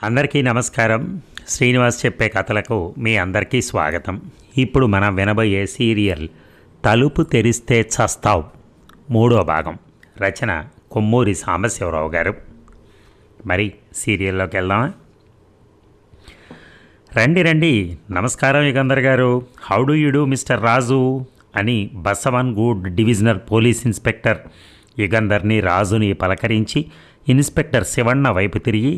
అందరికీ నమస్కారం. శ్రీనివాస్ చెప్పే కథలకు మీ అందరికీ స్వాగతం. ఇప్పుడు మనం వినబోయే సీరియల్ తలుపు తెరిస్తే చస్తావ్ మూడో భాగం. రచన కొమ్మూరి సాంబశివరావు గారు. మరి సీరియల్లోకి వెళ్దామా? రండి రండి. నమస్కారం యుగంధర్ గారు. How do you do mister Raju అని బసవన్గూడ్ డివిజనల్ పోలీస్ ఇన్స్పెక్టర్ యుగంధర్ని రాజుని పలకరించి ఇన్స్పెక్టర్ శివಣ್ణ వైపు తిరిగి,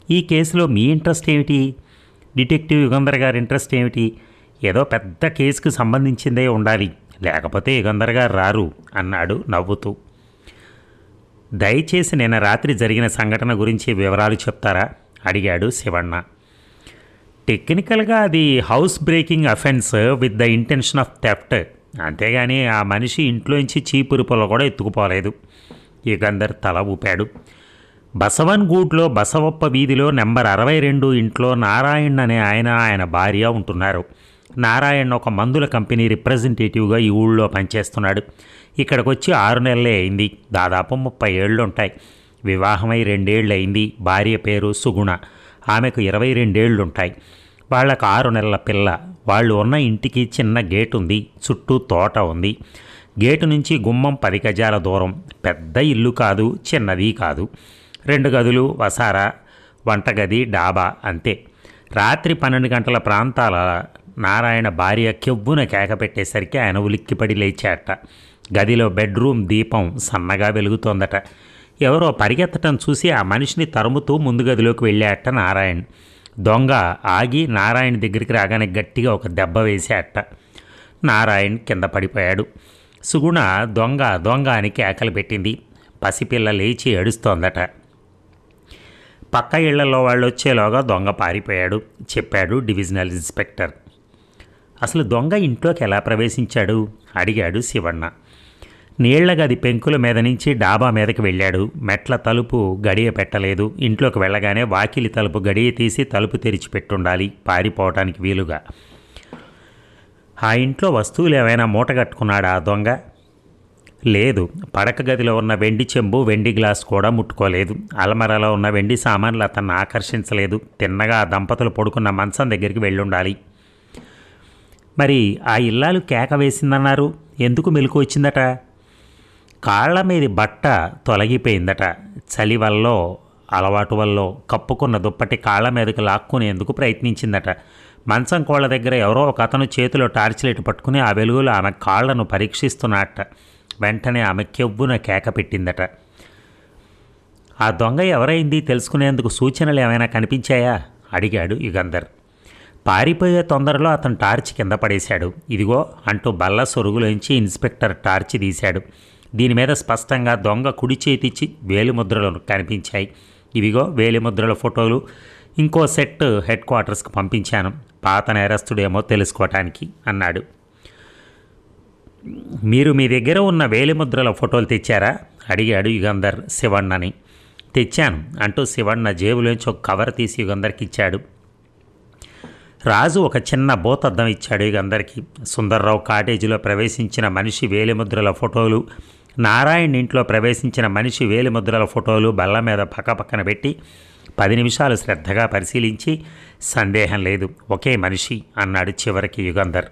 ఈ కేసులో మీ ఇంట్రెస్ట్ ఏమిటి? డిటెక్టివ్ యుగంధర్ గారి ఇంట్రెస్ట్ ఏమిటి? ఏదో పెద్ద కేసుకు సంబంధించిందే ఉండాలి, లేకపోతే యుగంధర్ గారు రారు అన్నాడు నవ్వుతూ. దయచేసి నిన్న రాత్రి జరిగిన సంఘటన గురించి వివరాలు చెప్తారా అడిగాడు శివಣ್ణ. టెక్నికల్గా అది house breaking offence with the intention of theft, అంతేగాని ఆ మనిషి ఇంట్లోంచి చీపురు పొల కూడా ఎత్తుకుపోలేదు. యుగంధర్ తల ఊపాడు. బసవన్గూడ్లో బసవప్ప వీధిలో నెంబర్ 62 ఇంట్లో నారాయణ్ అనే ఆయన భార్య ఉంటున్నారు. నారాయణ్ ఒక మందుల కంపెనీ రిప్రజెంటేటివ్గా ఈ ఊళ్ళో పనిచేస్తున్నాడు. ఇక్కడికి వచ్చి 6 నెలలే అయింది. దాదాపు 30 ఏళ్ళు ఉంటాయి. వివాహమై 2 ఏళ్ళు అయింది. భార్య పేరు సుగుణ. ఆమెకు 22 ఏళ్ళు ఉంటాయి. వాళ్ళకు 6 నెలల పిల్ల. వాళ్ళు ఉన్న ఇంటికి చిన్న గేటు ఉంది. చుట్టూ తోట ఉంది. గేటు నుంచి గుమ్మం 10 గజాల దూరం. పెద్ద ఇల్లు కాదు, చిన్నది కాదు. 2 గదులు, వసారా, వంటగది, డాబా అంతే. రాత్రి 12 గంటల ప్రాంతాల నారాయణ భార్య కెవ్వున కేక పెట్టేసరికి ఆయన ఉలిక్కిపడి లేచాట. గదిలో బెడ్రూమ్ దీపం సన్నగా వెలుగుతోందట. ఎవరో పరిగెత్తటం చూసి ఆ మనిషిని తరుముతూ ముందు గదిలోకి వెళ్ళాట నారాయణ్. దొంగ ఆగి నారాయణ దగ్గరికి రాగానే గట్టిగా ఒక దెబ్బ వేసాట. నారాయణ్ కింద పడిపోయాడు. సుగుణ దొంగ దొంగ అని కేకలు పెట్టింది. పసిపిల్ల లేచి ఏడుస్తోందట. పక్క ఇళ్లలో వాళ్ళు వచ్చేలోగా దొంగ పారిపోయాడు చెప్పాడు డివిజనల్ ఇన్స్పెక్టర్. అసలు దొంగ ఇంట్లోకి ఎలా ప్రవేశించాడు అడిగాడు శివಣ್ణ. నీళ్ల గది పెంకుల మీద నుంచి డాబా మీదకి వెళ్ళాడు. మెట్ల తలుపు గడియ పెట్టలేదు. ఇంట్లోకి వెళ్ళగానే వాకిలి తలుపు గడియ తీసి తలుపు తెరిచిపెట్టుండాలి పారిపోవటానికి వీలుగా. ఆ ఇంట్లో వస్తువులు ఏమైనా మూటగట్టుకున్నాడా ఆ దొంగ? లేదు. పడక గదిలో ఉన్న వెండి చెంబు, వెండి గ్లాస్ కూడా ముట్టుకోలేదు. అలమరలో ఉన్న వెండి సామాన్లు అతన్ని ఆకర్షించలేదు. తిన్నగా ఆ దంపతులు పడుకున్న మంచం దగ్గరికి వెళ్ళుండాలి. మరి ఆ ఇల్లాలు కేక వేసిందన్నారు, ఎందుకు మెలకు వచ్చిందట? కాళ్ల మీది బట్ట తొలగిపోయిందట. చలి వల్ల అలవాటు వల్ల కప్పుకున్న దుప్పటి కాళ్ల మీదకి లాక్కునేందుకు ప్రయత్నించిందట. మంచం కోళ్ల దగ్గర ఎవరో ఒక అతను చేతిలో టార్చ్ లైట్ పట్టుకుని ఆ వెలుగులో ఆమె కాళ్లను పరీక్షిస్తున్నట్ట. వెంటనే ఆమె కెవ్వున కేక పెట్టిందట. ఆ దొంగ ఎవరైంది తెలుసుకునేందుకు సూచనలు ఏమైనా కనిపించాయా అడిగాడు యుగంధర్. పారిపోయే తొందరలో అతను టార్చ్ కింద పడేశాడు. ఇదిగో అంటూ బల్ల సొరుగులోంచి ఇన్స్పెక్టర్ టార్చ్ తీశాడు. దీని మీద స్పష్టంగా దొంగ కుడి చేతిచ్చి వేలిముద్రలు కనిపించాయి. ఇవిగో వేలిముద్రల ఫోటోలు. ఇంకో సెట్ హెడ్ క్వార్టర్స్కి పంపించాను, పాత నేరస్తుడేమో తెలుసుకోవటానికి అన్నాడు. మీరు మీ దగ్గర ఉన్న వేలిముద్రల ఫోటోలు తెచ్చారా అడిగాడు యుగంధర్ శివಣ್ಣని. తెచ్చాను అంటూ శివಣ್ణ జేబులోంచి ఒక కవర్ తీసి యుగంధర్కి ఇచ్చాడు. రాజు ఒక చిన్న బోతద్దం ఇచ్చాడు యుగంధర్కి. సుందర్రావు కాటేజీలో ప్రవేశించిన మనిషి వేలిముద్రల ఫోటోలు, నారాయణ ఇంట్లో ప్రవేశించిన మనిషి వేలిముద్రల ఫోటోలు బల్ల మీద పక్కపక్కన పెట్టి 10 నిమిషాలు శ్రద్ధగా పరిశీలించి, సందేహం లేదు ఒకే మనిషి అన్నాడు చివరికి యుగంధర్.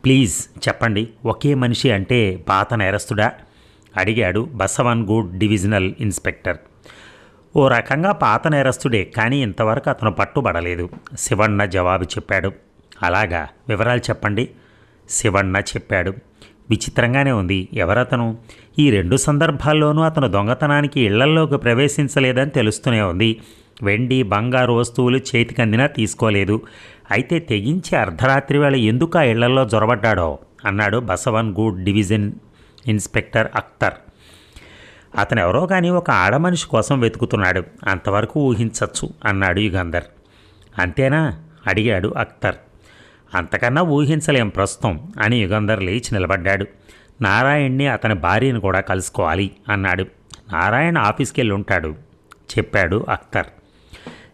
ప్లీజ్ చెప్పండి, ఒకే మనిషి అంటే పాత నేరస్తుడా అడిగాడు బసవన్గూడ్ డివిజనల్ ఇన్స్పెక్టర్. ఓ రకంగా పాత నేరస్తుడే, కానీ ఇంతవరకు అతను పట్టుబడలేదు శివಣ್ణ జవాబు చెప్పాడు. అలాగా, వివరాలు చెప్పండి శివಣ್ణ చెప్పాడు. విచిత్రంగానే ఉంది. ఎవరతను? ఈ 2 సందర్భాల్లోనూ అతను దొంగతనానికి ఇళ్లల్లోకి ప్రవేశించలేదని తెలుస్తూనే ఉంది. వెండి బంగారు వస్తువులు చేతికందినా తీసుకోలేదు. అయితే తెగించి అర్ధరాత్రి వేళ ఎందుకు ఆ ఇళ్లలో జొరబడ్డాడో అన్నాడు బసవన్గూడ్ డివిజన్ ఇన్స్పెక్టర్ అఖ్తర్. అతను ఎవరో కానీ ఒక ఆడమనిషి కోసం వెతుకుతున్నాడు, అంతవరకు ఊహించచ్చు అన్నాడు యుగంధర్. అంతేనా అడిగాడు అఖ్తర్. అంతకన్నా ఊహించలేం ప్రస్తుతం అని యుగంధర్ లేచి నిలబడ్డాడు. నారాయణ్ని అతని భార్యను కూడా కలుసుకోవాలి అన్నాడు. నారాయణ ఆఫీస్కి వెళ్ళి ఉంటాడు చెప్పాడు అఖ్తర్.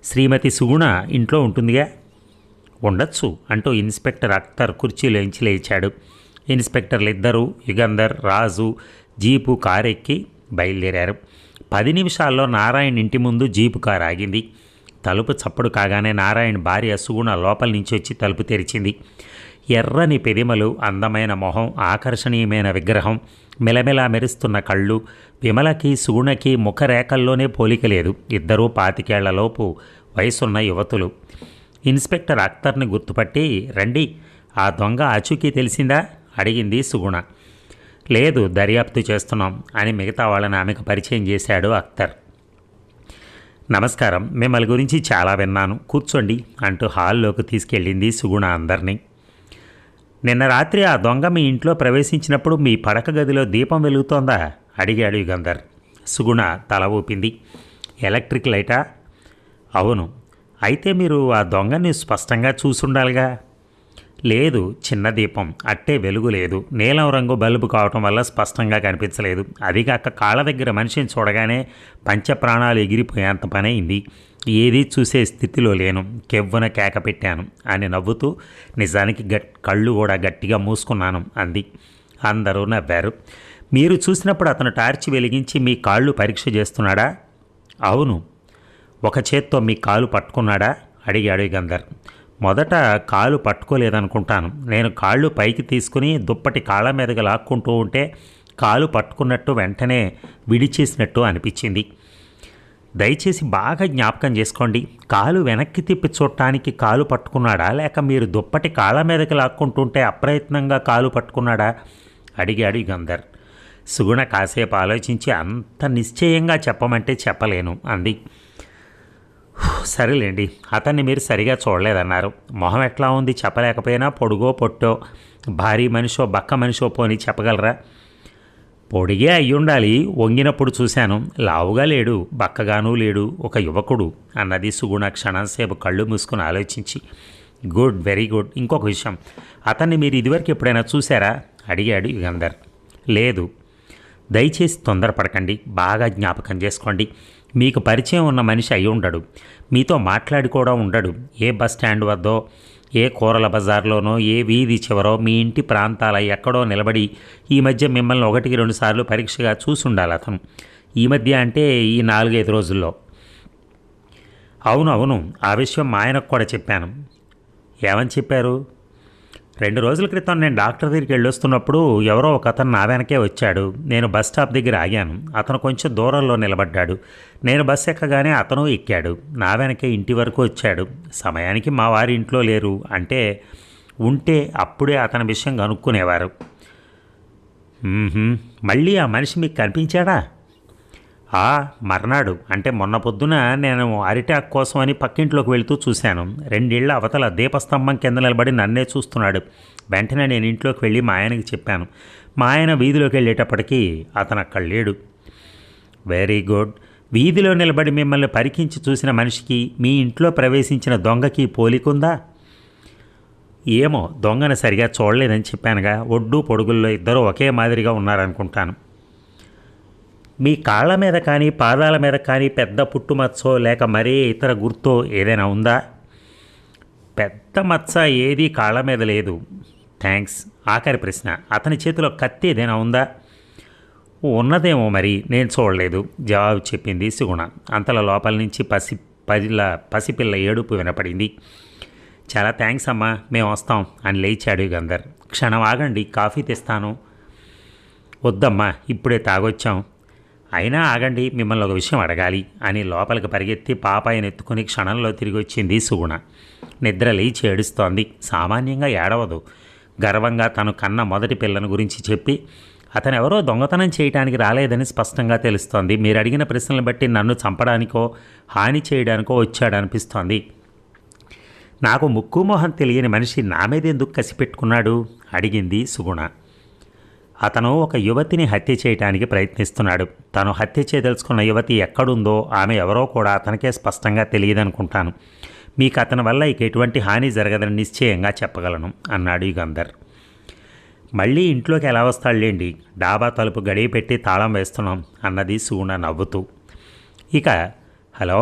శ్రీమతి సుగుణ ఇంట్లో ఉంటుందిగా? ఉండొచ్చు అంటూ ఇన్స్పెక్టర్ అఖ్తర్ కుర్చీలోంచి లేచాడు. ఇన్స్పెక్టర్లు ఇద్దరూ యుగంధర్, రాజు జీపు కారెక్కి బయలుదేరారు. 10 నిమిషాల్లో నారాయణ ఇంటి ముందు జీపు కారు ఆగింది. తలుపు చప్పుడు కాగానే నారాయణ భార్య సుగుణ లోపల నుంచి వచ్చి తలుపు తెరిచింది. ఎర్రని పెదిమలు, అందమైన మొహం, ఆకర్షణీయమైన విగ్రహం, మెలమెలా మెరుస్తున్న కళ్ళు. విమలకి సుగుణకి ముఖరేఖల్లోనే పోలిక లేదు. ఇద్దరూ 25 వయసున్న యువతులు. ఇన్స్పెక్టర్ అఖ్తర్ని గుర్తుపట్టి, రండి, ఆ దొంగ ఆచూకీ తెలిసిందా అడిగింది సుగుణ. లేదు, దర్యాప్తు చేస్తున్నాం అని మిగతా వాళ్ళని ఆమెకు పరిచయం చేశాడు అఖ్తర్. నమస్కారం, మిమ్మల్ని గురించి చాలా విన్నాను, కూర్చోండి అంటూ హాల్లోకి తీసుకెళ్ళింది సుగుణ అందరినీ. నిన్న రాత్రి ఆ దొంగ మీ ఇంట్లో ప్రవేశించినప్పుడు మీ పడక గదిలో దీపం వెలుగుతోందా అడిగాడు యుగంధర్. సుగుణ తల ఊపింది. ఎలక్ట్రిక్ లైటా? అవును. అయితే మీరు ఆ దొంగని స్పష్టంగా చూసుండాలిగా. లేదు, చిన్న దీపం, అట్టే వెలుగు లేదు. నీలం రంగు బల్బు కావటం వల్ల స్పష్టంగా కనిపించలేదు. అదిగాక కాళ్ళ దగ్గర మనిషిని చూడగానే పంచప్రాణాలు ఎగిరిపోయేంత పని అయింది. ఏదీ చూసే స్థితిలో లేను. కెవ్వున కేక పెట్టాను అని నవ్వుతూ, నిజానికి కళ్ళు కూడా గట్టిగా మూసుకున్నాను అంది. అందరూ నవ్వారు. మీరు చూసినప్పుడు అతను టార్చ్ వెలిగించి మీ కాళ్ళు పరీక్ష చేస్తున్నాడా? అవును. ఒక చేత్తో మీ కాలు పట్టుకున్నాడా అడిగాడు యుగంధర్. మొదట కాలు పట్టుకోలేదనుకుంటాను. నేను కాళ్ళు పైకి తీసుకుని దుప్పటి కాళ్ళ మీదకి లాక్కుంటూ ఉంటే కాలు పట్టుకున్నట్టు వెంటనే విడిచేసినట్టు అనిపించింది. దయచేసి బాగా జ్ఞాపకం చేసుకోండి. కాలు వెనక్కి తిప్పి చూడటానికి కాలు పట్టుకున్నాడా, లేక మీరు దుప్పటి కాళ్ళ మీదకి లాక్కుంటుంటే అప్రయత్నంగా కాలు పట్టుకున్నాడా అడిగాడు యుగంధర్. సుగుణ కాసేపు ఆలోచించి, అంత నిశ్చయంగా చెప్పమంటే చెప్పలేను అంది. సరేలేండి, అతన్ని మీరు సరిగా చూడలేదన్నారు. మొహం ఎట్లా ఉంది చెప్పలేకపోయినా పొడుగో పొట్టో, భారీ మనిషో బక్క మనిషో పోని చెప్పగలరా? పొడిగే అయ్యుండాలి. వంగినప్పుడు చూశాను. లావుగా లేడు, బక్కగానూ లేడు, ఒక యువకుడు అన్నది సుగుణ క్షణంసేపు కళ్ళు మూసుకుని ఆలోచించి. Good, very good. ఇంకొక విషయం, అతన్ని మీరు ఇదివరకు ఎప్పుడైనా చూశారా అడిగాడు యుగంధర్. లేదు. దయచేసి తొందరపడకండి, బాగా జ్ఞాపకం చేసుకోండి. మీకు పరిచయం ఉన్న మనిషి అయి ఉండడు. మీతో మాట్లాడి కూడా ఉండడు. ఏ బస్ స్టాండ్ వద్దో, ఏ కూరల బజార్లోనో, ఏ వీధి చివరో, మీ ఇంటి ప్రాంతాల ఎక్కడో నిలబడి ఈ మధ్య మిమ్మల్ని 1-2 సార్లు పరీక్షగా చూసుండాలి అతను. ఈ మధ్య అంటే ఈ 4-5 రోజుల్లో. అవును, ఆ విషయం మా ఆయనకు కూడా చెప్పాను. ఏమని చెప్పారు? 2 రోజుల క్రితం నేను డాక్టర్ దగ్గరికి వెళ్ళొస్తున్నప్పుడు ఎవరో ఒక అతను నా వెనకే వచ్చాడు. నేను బస్ స్టాప్ దగ్గర ఆగాను. అతను కొంచెం దూరంలో నిలబడ్డాడు. నేను బస్సు ఎక్కగానే అతను ఎక్కాడు. నా వెనకే ఇంటి వరకు వచ్చాడు. సమయానికి మా వారి ఇంట్లో లేరు. అంటే ఉంటే అప్పుడే అతని విషయం కనుక్కునేవారు. మళ్ళీ ఆ మనిషి మీకు కనిపించాడా? మర్నాడు, అంటే మొన్న పొద్దున నేను అరిటాక్ కోసం అని పక్కింట్లోకి వెళుతూ చూశాను. 2 ఇళ్ల అవతల దీపస్తంభం కింద నిలబడి నన్నే చూస్తున్నాడు. వెంటనే నేను ఇంట్లోకి వెళ్ళి మా ఆయనకి చెప్పాను. మా ఆయన వీధిలోకి వెళ్ళేటప్పటికీ అతను అక్కడ లేడు. Very good. వీధిలో నిలబడి మిమ్మల్ని పరికించి చూసిన మనిషికి మీ ఇంట్లో ప్రవేశించిన దొంగకి పోలికుందా? ఏమో, దొంగను సరిగా చూడలేదని చెప్పానుగా. ఒడ్డు పొడుగుల్లో ఇద్దరూ ఒకే మాదిరిగా ఉన్నారనుకుంటాను. మీ కాళ్ళ మీద కానీ పాదాల మీద కానీ పెద్ద పుట్టుమచ్చో లేక మరే ఇతర గుర్తో ఏదైనా ఉందా? పెద్ద మచ్చ ఏదీ కాళ్ళ మీద లేదు. థ్యాంక్స్. ఆఖరి ప్రశ్న, అతని చేతిలో కత్తి ఏదైనా ఉందా? ఉన్నదేమో, మరి నేను చూడలేదు జవాబు చెప్పింది సుగుణ. అంతలో లోపల నుంచి పసిపిల్ల ఏడుపు వినపడింది. చాలా థ్యాంక్స్ అమ్మా, మేము వస్తాం అని లేచాడు యుగంధర్. క్షణం ఆగండి, కాఫీ తెస్తాను. వద్దమ్మా, ఇప్పుడే తాగొచ్చాం. అయినా ఆగండి, మిమ్మల్ని ఒక విషయం అడగాలి అని లోపలికి పరిగెత్తి పాపాయిని ఎత్తుకుని క్షణంలో తిరిగి వచ్చింది సుగుణ. నిద్ర లేచి ఏడుస్తోంది. సామాన్యంగా ఏడవదు. గర్వంగా తను కన్న మొదటి పిల్లను గురించి చెప్పి, అతను ఎవరో దొంగతనం చేయడానికి రాలేదని స్పష్టంగా తెలుస్తోంది. మీరు అడిగిన ప్రశ్నలను బట్టి నన్ను చంపడానికో హాని చేయడానికో వచ్చాడనిపిస్తోంది. నాకు ముక్కు మొహం తెలియని మనిషి నా మీద ఎందుకు కసిపెట్టుకున్నాడు అడిగింది సుగుణ. అతను ఒక యువతిని హత్య చేయడానికి ప్రయత్నిస్తున్నాడు. తను హత్య చేయదలుచుకున్న యువతి ఎక్కడుందో ఆమె ఎవరో కూడా అతనికే స్పష్టంగా తెలియదనుకుంటాను. మీకు అతని వల్ల ఇక ఎటువంటి హాని జరగదని నిశ్చయంగా చెప్పగలను అన్నాడు యుగంధర్. మళ్ళీ ఇంట్లోకి ఎలా వస్తాడులేండి, డాబా తలుపు గడియ పెట్టి తాళం వేస్తున్నాం అన్నది సుగుణ నవ్వుతూ. ఇక హలో,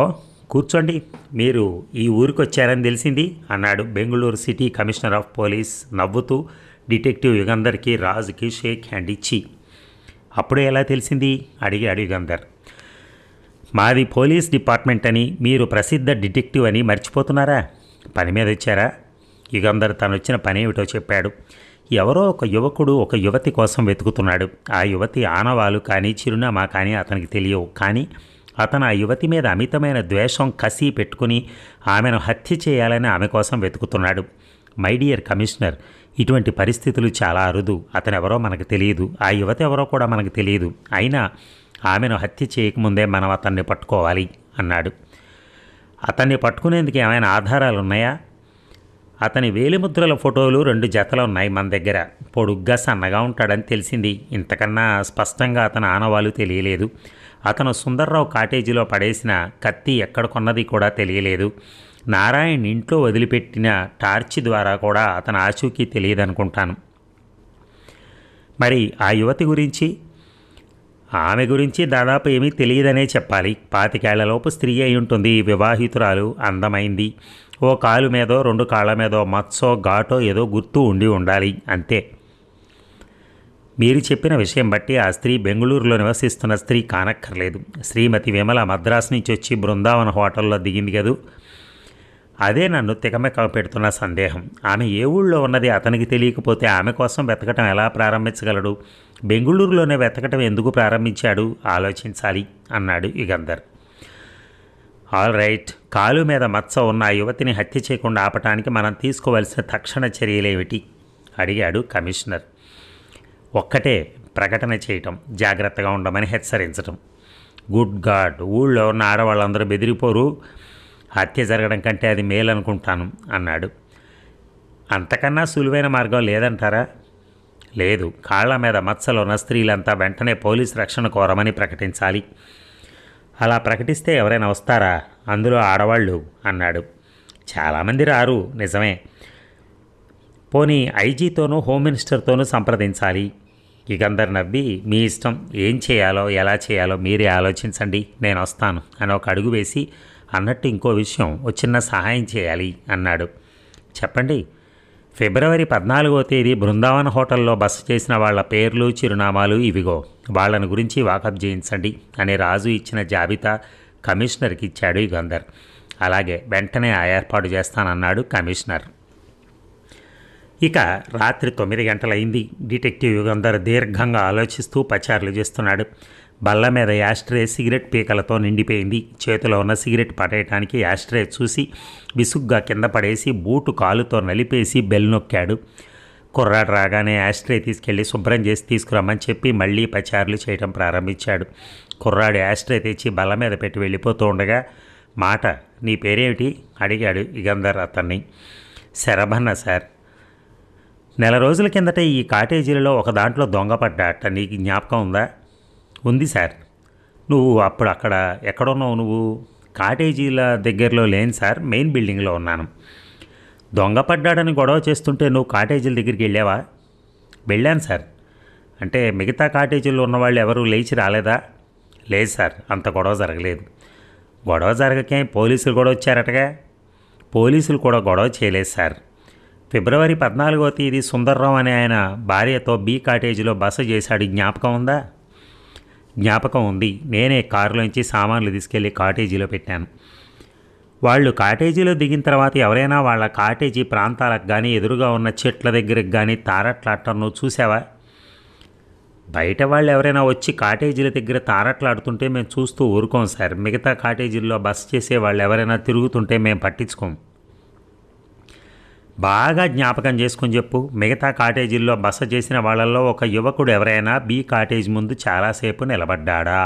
కూర్చోండి, మీరు ఈ ఊరికి వచ్చారని తెలిసింది అన్నాడు Bengaluru city commissioner of police నవ్వుతూ డిటెక్టివ్ యుగంధర్కి రాజుకి షేక్ హ్యాండ్ ఇచ్చి. అప్పుడే ఎలా తెలిసింది అడిగాడు యుగంధర్. మాది పోలీస్ డిపార్ట్మెంట్ అని, మీరు ప్రసిద్ధ డిటెక్టివ్ అని మర్చిపోతున్నారా? పని మీద వచ్చారా? యుగంధర్ తను వచ్చిన పని ఏమిటో చెప్పాడు. ఎవరో ఒక యువకుడు ఒక యువతి కోసం వెతుకుతున్నాడు. ఆ యువతి ఆనవాలు కానీ చిరునామా కానీ అతనికి తెలియవు. కానీ అతను ఆ యువతి మీద అమితమైన ద్వేషం, కసి పెట్టుకుని ఆమెను హత్య చేయాలని ఆమె కోసం వెతుకుతున్నాడు. మై డియర్ కమిషనర్, ఇటువంటి పరిస్థితులు చాలా అరుదు. అతనెవరో మనకు తెలియదు, ఆ యువతి ఎవరో కూడా మనకు తెలియదు. అయినా ఆమెను హత్య చేయకముందే మనం అతన్ని పట్టుకోవాలి అన్నాడు. అతన్ని పట్టుకునేందుకు ఏమైనా ఆధారాలు ఉన్నాయా? అతని వేలిముద్రల ఫోటోలు 2 జతలు ఉన్నాయి మన దగ్గర. పొడుగ్గా సన్నగా ఉంటాడని తెలిసింది. ఇంతకన్నా స్పష్టంగా అతని ఆనవాలు తెలియలేదు. అతను సుందర్రావు కాటేజీలో పడేసిన కత్తి ఎక్కడ కొన్నది కూడా తెలియలేదు. నారాయణ్ ఇంట్లో వదిలిపెట్టిన టార్చ్ ద్వారా కూడా అతని ఆచూకీ తెలియదనుకుంటాను. మరి ఆ యువతి గురించి? ఆమె గురించి దాదాపు ఏమీ తెలియదనే చెప్పాలి. 25 ఏళ్లలోపు స్త్రీ అయి ఉంటుంది, వివాహితురాలు, అందమైంది. ఓ కాలు మీదో 2 కాళ్ళ మీదో మత్సో ఘాటో ఏదో గుర్తు ఉండి ఉండాలి, అంతే. మీరు చెప్పిన విషయం బట్టి ఆ స్త్రీ బెంగళూరులో నివసిస్తున్న స్త్రీ కానక్కర్లేదు. శ్రీమతి విమల మద్రాసు నుంచి వచ్చి బృందావన హోటల్లో దిగింది కదూ. అదే నన్ను తికమెక పెడుతున్న సందేహం. ఆమె ఏ ఊళ్ళో ఉన్నది అతనికి తెలియకపోతే ఆమె కోసం వెతకటం ఎలా ప్రారంభించగలడు? బెంగళూరులోనే వెతకటం ఎందుకు ప్రారంభించాడు? ఆలోచించాలి అన్నాడు యుగంధర్. ఆల్ రైట్, కాలు మీద మచ్చ ఉన్న ఆ యువతిని హత్య చేయకుండా ఆపటానికి మనం తీసుకోవాల్సిన తక్షణ చర్యలేమిటి అడిగాడు కమిషనర్. ఒక్కటే, ప్రకటన చేయటం, జాగ్రత్తగా ఉండమని హెచ్చరించటం. గుడ్ గాడ్, ఊళ్ళో ఉన్న ఆడవాళ్ళందరూ బెదిరిపోరు. హత్య జరగడం కంటే అది మేలనుకుంటాను అన్నాడు. అంతకన్నా సులువైన మార్గం లేదంటారా? లేదు, కాళ్ల మీద మచ్చలు ఉన్న స్త్రీలంతా వెంటనే పోలీసు రక్షణ కోరమని ప్రకటించాలి. అలా ప్రకటిస్తే ఎవరైనా వస్తారా? అందులో ఆడవాళ్ళు అన్నాడు. చాలామంది రారు, నిజమే. పోనీ ఐజీతోనూ హోమ్ మినిస్టర్తోనూ సంప్రదించాలి. యుగంధర్ నవ్వి, మీ ఇష్టం, ఏం చేయాలో ఎలా చేయాలో మీరే ఆలోచించండి, నేను వస్తాను అని ఒక అడుగు వేసి, అన్నట్టు ఇంకో విషయం, ఓ చిన్న సహాయం చేయాలి అన్నాడు. చెప్పండి. ఫిబ్రవరి 14వ తేదీ బృందావన్ హోటల్లో బస చేసిన వాళ్ళ పేర్లు, చిరునామాలు ఇవిగో, వాళ్ళని గురించి వాకప్ చేయించండి అని రాజు ఇచ్చిన జాబితా కమిషనర్కి ఇచ్చాడు యుగంధర్. అలాగే, వెంటనే ఆ ఏర్పాటు చేస్తానన్నాడు కమిషనర్. ఇక రాత్రి 9 గంటలైంది. డిటెక్టివ్ యుగంధర్ దీర్ఘంగా ఆలోచిస్తూ పచారులు చేస్తున్నాడు. బల్ల మీద యాస్ట్రే సిగరెట్ పీకలతో నిండిపోయింది. చేతిలో ఉన్న సిగరెట్ పడేయటానికి యాస్ట్రే చూసి విసుగ్గా కింద పడేసి బూటు కాలుతో నలిపేసి బెల్ నొక్కాడు. కుర్రాడు రాగానే యాస్ట్రే తీసుకెళ్లి శుభ్రం చేసి తీసుకురమ్మని చెప్పి మళ్ళీ పచారులు చేయటం ప్రారంభించాడు. కుర్రాడు యాస్ట్రే తెచ్చి బల్ల మీద పెట్టి వెళ్ళిపోతూ ఉండగా, మాట, నీ పేరేమిటి అడిగాడు యుగంధర్ అతన్ని. శరభన్న సార్. నెల రోజుల కిందట ఈ కాటేజీలలో ఒక దాంట్లో దొంగపడ్డాట, నీకు జ్ఞాపకం ఉందా? ఉంది సార్. నువ్వు అప్పుడు అక్కడ ఎక్కడున్నావు? నువ్వు కాటేజీల దగ్గరలో లేను సార్, మెయిన్ బిల్డింగ్లో ఉన్నాను. దొంగపడ్డాడని గొడవ చేస్తుంటే నువ్వు కాటేజీల దగ్గరికి వెళ్ళావా? వెళ్ళాను సార్. అంటే మిగతా కాటేజీల్లో ఉన్నవాళ్ళు ఎవరూ లేచి రాలేదా? లేదు సార్, అంత గొడవ జరగలేదు. గొడవ జరగకే పోలీసులు కూడా వచ్చారటగా? పోలీసులు కూడా గొడవ చేయలేదు సార్. ఫిబ్రవరి 14వ తేదీ సుందర్రావు అనే ఆయన భార్యతో బీ కాటేజీలో బస చేశాడు, జ్ఞాపకం ఉందా? జ్ఞాపకం ఉంది. నేనే కారులోంచి సామాన్లు తీసుకెళ్లి కాటేజీలో పెట్టాను. వాళ్ళు కాటేజీలో దిగిన తర్వాత ఎవరైనా వాళ్ళ కాటేజీ ప్రాంతాలకు కానీ ఎదురుగా ఉన్న చెట్ల దగ్గరికి కానీ తారట్లాడటం నువ్వు చూసావా? బయట వాళ్ళు ఎవరైనా వచ్చి కాటేజీల దగ్గర తారట్లాడుతుంటే మేము చూస్తూ ఊరుకోం సార్. మిగతా కాటేజీల్లో బస చేసే వాళ్ళు ఎవరైనా తిరుగుతుంటే మేము పట్టించుకోం. బాగా జ్ఞాపకం చేసుకుని చెప్పు. మిగతా కాటేజీల్లో బస చేసిన వాళ్ళల్లో ఒక యువకుడు ఎవరైనా బీ కాటేజ్ ముందు చాలాసేపు నిలబడ్డా?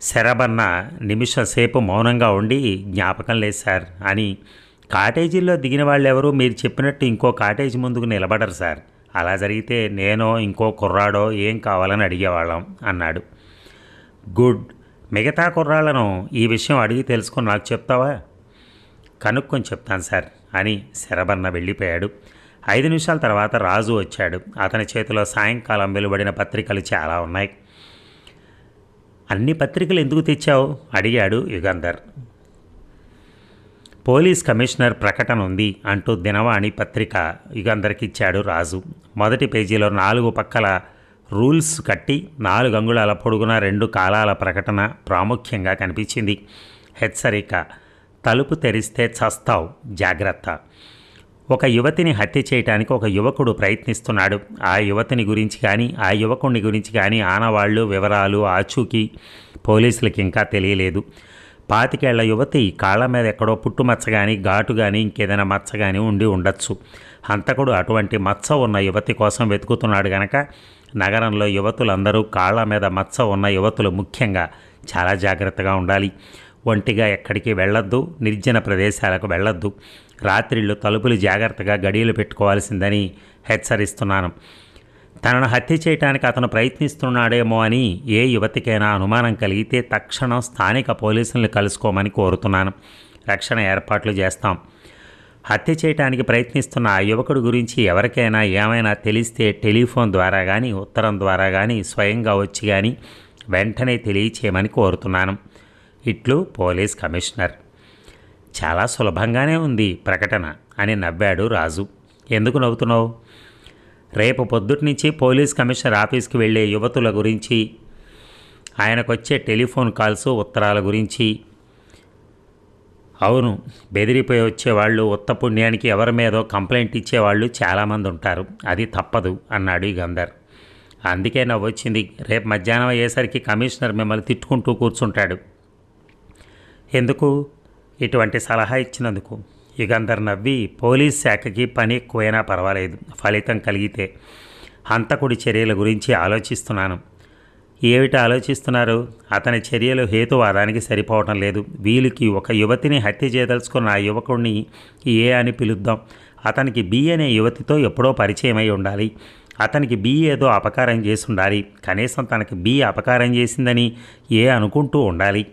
శరభన్న నిమిషం సేపు మౌనంగా ఉండి, జ్ఞాపకం లేదు సార్ అని. కాటేజీల్లో దిగిన వాళ్ళెవరూ మీరు చెప్పినట్టు ఇంకో కాటేజీ ముందుకు నిలబడరు సార్. అలా జరిగితే నేనో ఇంకో కుర్రాడో ఏం కావాలని అడిగేవాళ్ళం అన్నాడు. గుడ్. మిగతా కుర్రాళ్లను ఈ విషయం అడిగి తెలుసుకొని నాకు చెప్తావా? కనుక్కొని చెప్తాను సార్ అని శరభన్న వెళ్ళిపోయాడు. 5 నిమిషాల తర్వాత రాజు వచ్చాడు. అతని చేతిలో సాయంకాలం వెలువడిన పత్రికలు చాలా ఉన్నాయి. అన్ని పత్రికలు ఎందుకు తెచ్చావు అడిగాడు యుగంధర్. పోలీస్ కమిషనర్ ప్రకటన ఉంది అంటూ దినవాణి పత్రిక యుగంధర్కి ఇచ్చాడు రాజు. మొదటి పేజీలో 4 పక్కల రూల్స్ కట్టి 4 అంగుళాల పొడుగున 2 కాలాల ప్రకటన ప్రాముఖ్యంగా కనిపించింది. హెచ్చరిక: తలుపు తెరిస్తే చస్తావు, జాగ్రత్త. ఒక యువతిని హత్య చేయడానికి ఒక యువకుడు ప్రయత్నిస్తున్నాడు. ఆ యువతిని గురించి కానీ ఆ యువకుడిని గురించి కానీ ఆనవాళ్లు, వివరాలు, ఆచూకీ పోలీసులకి ఇంకా తెలియలేదు. 25 ఏళ్ల యువతి కాళ్ళ మీద ఎక్కడో పుట్టుమచ్చ కానీ, ఘాటు కానీ, ఇంకేదైనా మచ్చ కానీ ఉండి ఉండొచ్చు. హంతకుడు అటువంటి మచ్చ ఉన్న యువతి కోసం వెతుకుతున్నాడు గనక నగరంలో యువతులందరూ కాళ్ళ మీద మచ్చ ఉన్న యువతులు ముఖ్యంగా చాలా జాగ్రత్తగా ఉండాలి. ఒంటిగా ఎక్కడికి వెళ్ళొద్దు, నిర్జన ప్రదేశాలకు వెళ్ళొద్దు. రాత్రిళ్ళు తలుపులు జాగ్రత్తగా గడియలు పెట్టుకోవాల్సిందని హెచ్చరిస్తున్నాను. తనను హత్య చేయడానికి అతను ప్రయత్నిస్తున్నాడేమో అని ఏ యువతికైనా అనుమానం కలిగితే తక్షణం స్థానిక పోలీసుల్ని కలుసుకోమని కోరుతున్నాను. రక్షణ ఏర్పాట్లు చేస్తాం. హత్య చేయడానికి ప్రయత్నిస్తున్న ఆ యువకుడి గురించి ఎవరికైనా ఏమైనా తెలిస్తే టెలిఫోన్ ద్వారా కానీ, ఉత్తరం ద్వారా కానీ, స్వయంగా వచ్చి కానీ వెంటనే తెలియచేయమని కోరుతున్నాను. ఇట్లు పోలీస్ కమిషనర్. చాలా సులభంగానే ఉంది ప్రకటన అని నవ్వాడు రాజు. ఎందుకు నవ్వుతున్నావు? రేపు పొద్దుటి నుంచి పోలీస్ కమిషనర్ ఆఫీస్కి వెళ్ళే యువతుల గురించి, ఆయనకొచ్చే టెలిఫోన్ కాల్స్, ఉత్తరాల గురించి. అవును, బెదిరిపోయి వచ్చేవాళ్ళు, ఉత్త పుణ్యానికి ఎవరి మీదో కంప్లైంట్ ఇచ్చేవాళ్ళు చాలామంది ఉంటారు. అది తప్పదు అన్నాడు యుగంధర్. అందుకే నవ్వొచ్చింది. రేపు మధ్యాహ్నం అయ్యేసరికి కమిషనర్ మిమ్మల్ని తిట్టుకుంటూ కూర్చుంటాడు. ఎందుకు? ఇటువంటి సలహా ఇచ్చినందుకు. యుగంధర్ నవ్వి, పోలీస్ శాఖకి పని ఎక్కువైనా పర్వాలేదు, ఫలితం కలిగితే. హంతకుడి చర్యల గురించి ఆలోచిస్తున్నాను. ఏమిటి ఆలోచిస్తున్నారు? అతని చర్యలు హేతువాదానికి సరిపోవటం లేదు. వీళ్ళకి ఒక యువతిని హత్య చేయదలుచుకున్న ఆ యువకుడిని ఏ అని పిలుద్దాం. అతనికి బి అనే యువతితో ఎప్పుడో పరిచయం అయి ఉండాలి. అతనికి బి ఏదో అపకారం చేసి ఉండాలి. కనీసం తనకి బి అపకారం చేసిందని ఏ అనుకుంటూ ఉండాలి.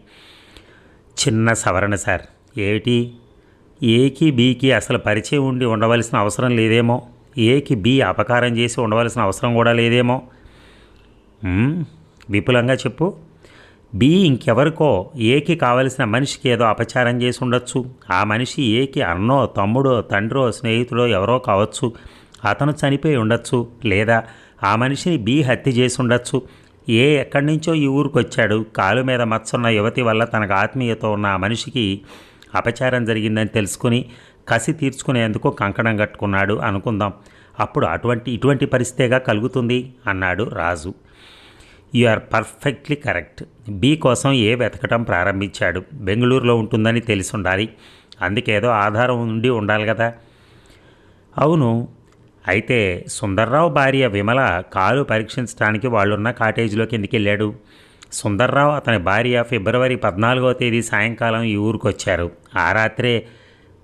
చిన్న సవరణ సార్. ఏమిటి? ఏకి బీకి అసలు పరిచయం ఉండి ఉండవలసిన అవసరం లేదేమో. ఏకి బి అపకారం చేసి ఉండవలసిన అవసరం కూడా లేదేమో. విపులంగా చెప్పు. బి ఇంకెవరికో ఏకి కావలసిన మనిషికి ఏదో అపచారం చేసి ఉండొచ్చు. ఆ మనిషి ఏకి అన్నో, తమ్ముడో, తండ్రో, స్నేహితుడో ఎవరో కావచ్చు. అతను చనిపోయి ఉండొచ్చు. లేదా ఆ మనిషిని బి హత్య చేసి ఉండొచ్చు. ఏ ఎక్కడి నుంచో ఈ ఊరికి వచ్చాడు. కాలు మీద మచ్చున్న యువతి వల్ల తనకు ఆత్మీయత ఉన్న ఆ మనిషికి అపచారం జరిగిందని తెలుసుకుని కసి తీర్చుకునేందుకు కంకణం కట్టుకున్నాడు అనుకుందాం. అప్పుడు ఇటువంటి పరిస్థితిగా కలుగుతుంది అన్నాడు Raju. You are perfectly correct. B కోసం ఏ వెతకటం ప్రారంభించాడు. బెంగళూరులో ఉంటుందని తెలిసి ఉండాలి. అందుకేదో ఆధారం ఉండి ఉండాలి కదా. అవును. అయితే సుందర్రావు భార్య విమల కాలు పరీక్షించడానికి వాళ్ళున్న కాటేజీలోకి ఎందుకు వెళ్ళాడు? సుందర్రావు అతని భార్య ఫిబ్రవరి 14వ తేదీ సాయంకాలం ఈ ఊరికి వచ్చారు. ఆ రాత్రే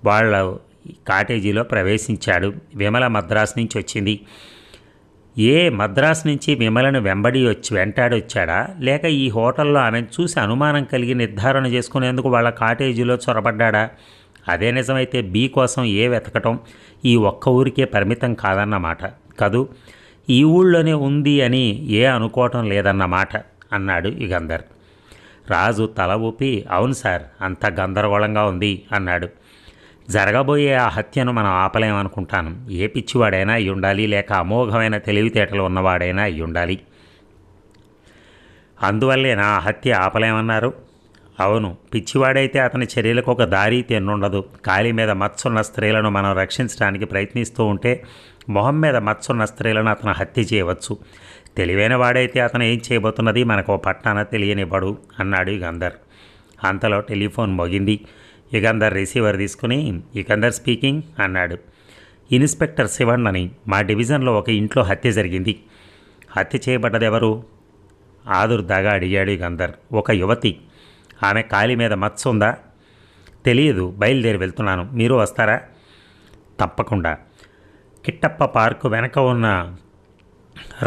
వాళ్ళ కాటేజీలో ప్రవేశించాడు. విమల మద్రాసు నుంచి వచ్చింది. మద్రాసు నుంచి విమలను వెంటాడొచ్చాడా, లేక ఈ హోటల్లో ఆమెను చూసి అనుమానం కలిగి నిర్ధారణ చేసుకునేందుకు వాళ్ళ కాటేజీలో చొరబడ్డా? అదే నిజమైతే బి కోసం వెతకటం ఈ ఒక్క ఊరికే పరిమితం కాదన్నమాట కదూ. ఈ ఊళ్ళోనే ఉంది అని అనుకోవటం లేదన్నమాట అన్నాడు యుగంధర్. రాజు తల ఊపి, అవును సార్, అంత గందరగోళంగా ఉంది అన్నాడు. జరగబోయే ఆ హత్యను మనం ఆపలేమనుకుంటాను. ఏ పిచ్చివాడైనా అయి ఉండాలి, లేక అమోఘమైన తెలివితేటలు ఉన్నవాడైనా అయి ఉండాలి. అందువల్లేనా ఆ హత్య ఆపలేమన్నారు? అవును. పిచ్చివాడైతే అతని చర్యలకు ఒక దారి తెన్నుండదు. కాలి మీద మచ్చున్న స్త్రీలను మనం రక్షించడానికి ప్రయత్నిస్తూ ఉంటే మొహం మీద మచ్చున్న స్త్రీలను అతను హత్య చేయవచ్చు. తెలివైన వాడైతే అతను ఏం చేయబోతున్నది మనకు పట్టాన తెలియనివ్వడు అన్నాడు యుగంధర్. అంతలో టెలిఫోన్ మోగింది. యుగంధర్ రిసీవర్ తీసుకుని, యుగంధర్ స్పీకింగ్ అన్నాడు. ఇన్స్పెక్టర్ శివన్నని. మా డివిజన్లో ఒక ఇంట్లో హత్య జరిగింది. హత్య చేయబడ్డదెవరు? ఆదుర్దాగా అడిగాడు యుగంధర్. ఒక యువతి. ఆమె కాలి మీద మచ్చ ఉందా? తెలియదు. బయలుదేరి వెళ్తున్నాను. మీరు వస్తారా? తప్పకుండా. కిట్టప్ప పార్కు వెనక ఉన్న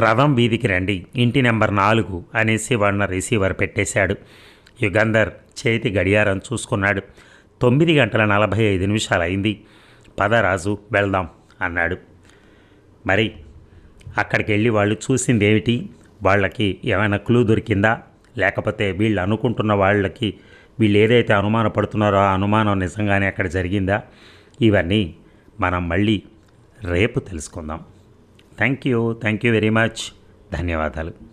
రథం వీధికి రండి, ఇంటి నెంబర్ 4 అనేసి వాడిన రిసీవర్ పెట్టేశాడు. యుగంధర్ చేతి గడియారం చూసుకున్నాడు. 9:45 అయింది. పద రాజు, వెళ్దాం అన్నాడు. మరి అక్కడికి వెళ్ళి వాళ్ళు చూసింది ఏమిటి? వాళ్ళకి ఏమైనా క్లూ దొరికిందా? లేకపోతే వీళ్ళు అనుకుంటున్న వాళ్ళకి వీళ్ళు ఏదైతే అనుమానపడుతున్నారో ఆ అనుమానం నిజంగానే అక్కడ జరిగిందా? ఇవన్నీ మనం మళ్ళీ రేపు తెలుసుకుందాం. Thank you very much. ధన్యవాదాలు.